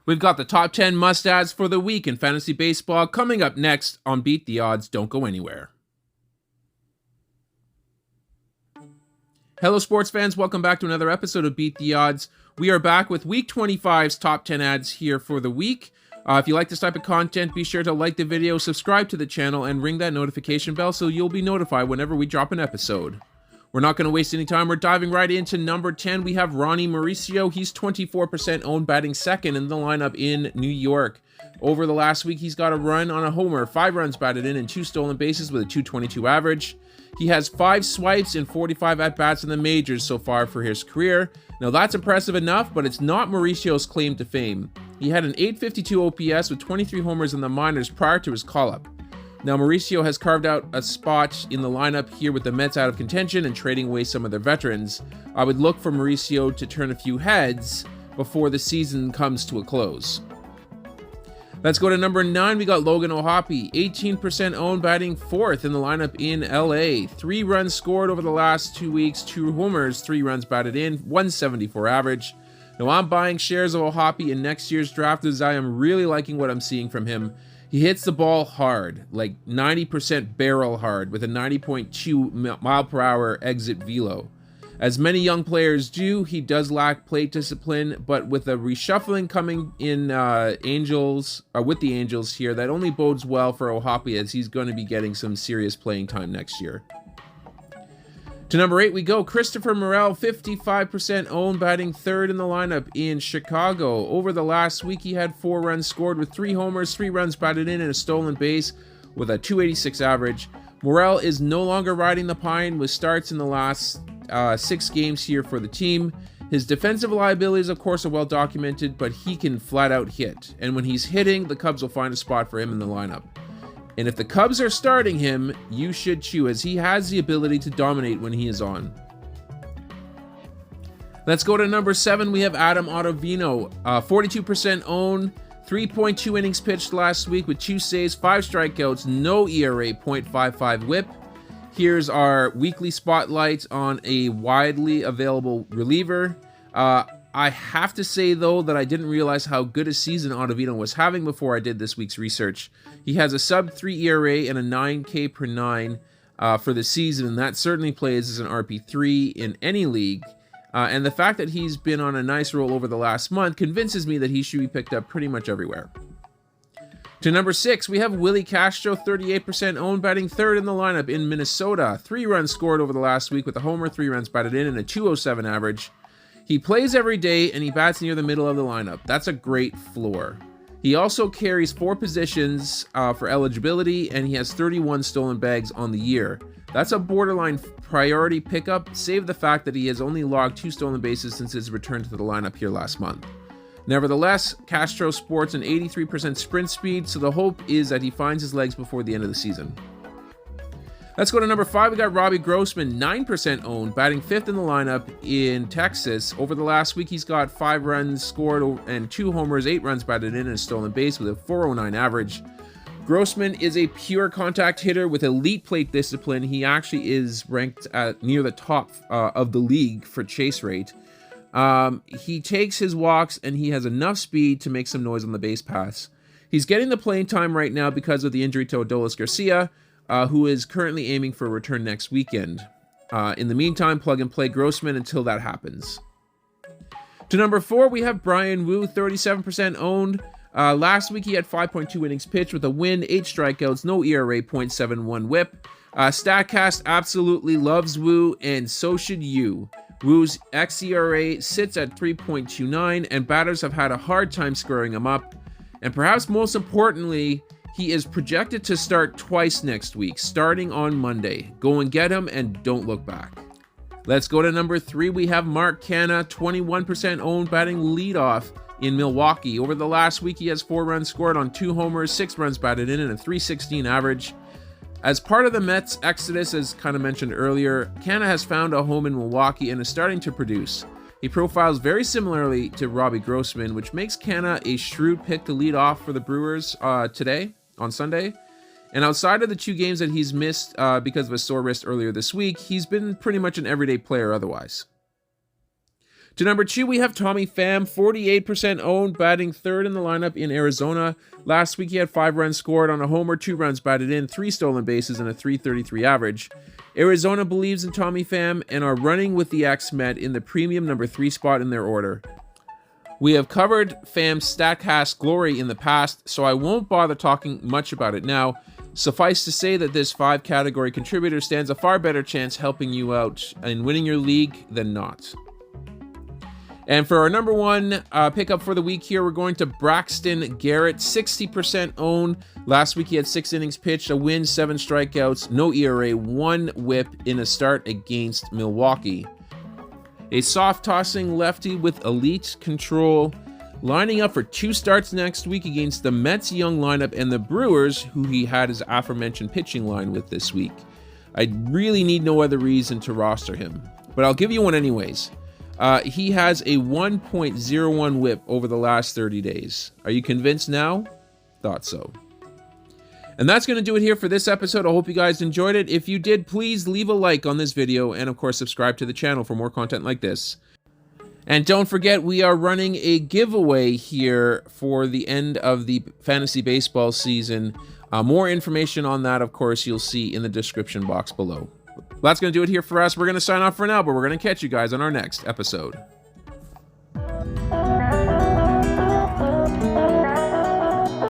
We've got the top 10 must-adds for the week in fantasy baseball coming up next on Beat the Odds. Don't go anywhere. Hello, sports fans. Welcome back to another episode of Beat the Odds. We are back with Week 25's top 10 ads here for the week. If you like this type of content, be sure to like the video, subscribe to the channel, and ring that notification bell so you'll be notified whenever we drop an episode. We're not going to waste any time. We're diving right into number 10. We have Ronnie Mauricio. He's 24% owned, batting second in the lineup in New York. Over the last week, he's got a run on a homer, 5 runs batted in, and 2 stolen bases with a .222 average. He has 5 swipes and 45 at-bats in the majors so far for his career. Now that's impressive enough, but it's not Mauricio's claim to fame. He had an .852 OPS with 23 homers in the minors prior to his call-up. Now Mauricio has carved out a spot in the lineup here with the Mets out of contention and trading away some of their veterans. I would look for Mauricio to turn a few heads before the season comes to a close. Let's go to number 9. We got Logan O'Hoppe, 18% owned, batting 4th in the lineup in LA. 3 runs scored over the last 2 weeks, 2 homers, 3 runs batted in, 174 average. Now I'm buying shares of O'Hoppe in next year's draft as I am really liking what I'm seeing from him. He hits the ball hard, like 90% barrel hard, with a 90.2 mile per hour exit velo. As many young players do, he does lack plate discipline, but with a reshuffling coming in with the Angels here, that only bodes well for O'Hoppe as he's going to be getting some serious playing time next year. To number 8 we go. Christopher Morel, 55% owned, batting 3rd in the lineup in Chicago. Over the last week, he had 4 runs scored with 3 homers, 3 runs batted in, and a stolen base with a .286 average. Morel is no longer riding the pine with starts in the last 6 games here for the team. His defensive liabilities, of course, are well documented, but he can flat out hit. And when he's hitting, the Cubs will find a spot for him in the lineup. And if the Cubs are starting him, you should chew, as he has the ability to dominate when he is on. Let's go to number 7. We have Adam Ottavino, 42% owned, 3.2 innings pitched last week with 2 saves, 5 strikeouts, no ERA, .55 whip. Here's our weekly spotlight on a widely available reliever. I have to say, though, that I didn't realize how good a season Ottavino was having before I did this week's research. He has a sub-3 ERA and a 9K per 9 for the season, and that certainly plays as an RP3 in any league. And the fact that he's been on a nice roll over the last month convinces me that he should be picked up pretty much everywhere. To number 6, we have Willie Castro, 38% owned, batting 3rd in the lineup in Minnesota. 3 runs scored over the last week with a homer, 3 runs batted in, and a .207 average. He plays every day, and he bats near the middle of the lineup. That's a great floor. He also carries 4 positions for eligibility, and he has 31 stolen bags on the year. That's a borderline priority pickup, save the fact that he has only logged 2 stolen bases since his return to the lineup here last month. Nevertheless, Castro sports an 83% sprint speed, so the hope is that he finds his legs before the end of the season. Let's go to number 5. We got Robbie Grossman, 9% owned, batting 5th in the lineup in Texas. Over the last week, he's got 5 runs scored and 2 homers, 8 runs batted in, and a stolen base with a .409 average. Grossman is a pure contact hitter with elite plate discipline. He actually is ranked at near the top of the league for chase rate. He takes his walks, and he has enough speed to make some noise on the base pass. He's getting the playing time right now because of the injury to Adolis Garcia, who is currently aiming for a return next weekend. In the meantime, plug and play Grossman until that happens. To number 4, we have Brian Wu, 37% owned. Last week, he had 5.2 innings pitched with a win, 8 strikeouts, no ERA, .71 whip. StatCast absolutely loves Wu, and so should you. Wu's xERA sits at 3.29, and batters have had a hard time scoring him up. And perhaps most importantly, he is projected to start twice next week, starting on Monday. Go and get him and don't look back. Let's go to number 3. We have Mark Canha, 21% owned, batting leadoff in Milwaukee. Over the last week, he has 4 runs scored on 2 homers, 6 runs batted in, and a .316 average. As part of the Mets' exodus, as kind of mentioned earlier, Canha has found a home in Milwaukee and is starting to produce. He profiles very similarly to Robbie Grossman, which makes Canha a shrewd pick to lead off for the Brewers today, on Sunday. And outside of the 2 games that he's missed because of a sore wrist earlier this week, he's been pretty much an everyday player otherwise. To number 2, we have Tommy Pham, 48% owned, batting third in the lineup in Arizona. Last week, he had 5 runs scored on a homer, 2 runs batted in, 3 stolen bases, and a .333 average. Arizona believes in Tommy Pham and are running with the ex-Met in the premium number 3 spot in their order. We have covered Pham's StatCast glory in the past, so I won't bother talking much about it now. Suffice to say that this 5-category contributor stands a far better chance helping you out in winning your league than not. And for our number 1 pickup for the week here, we're going to Braxton Garrett, 60% owned. Last week he had 6 innings pitched, a win, 7 strikeouts, no ERA, 1 whip in a start against Milwaukee. A soft-tossing lefty with elite control, lining up for 2 starts next week against the Mets' young lineup and the Brewers, who he had his aforementioned pitching line with this week. I really need no other reason to roster him, but I'll give you one anyways. He has a 1.01 whip over the last 30 days. Are you convinced now? Thought so. And that's going to do it here for this episode. I hope you guys enjoyed it. If you did, please leave a like on this video and, of course, subscribe to the channel for more content like this. And don't forget, we are running a giveaway here for the end of the fantasy baseball season. More information on that, of course, you'll see in the description box below. Well, that's going to do it here for us. We're going to sign off for now, but we're going to catch you guys on our next episode.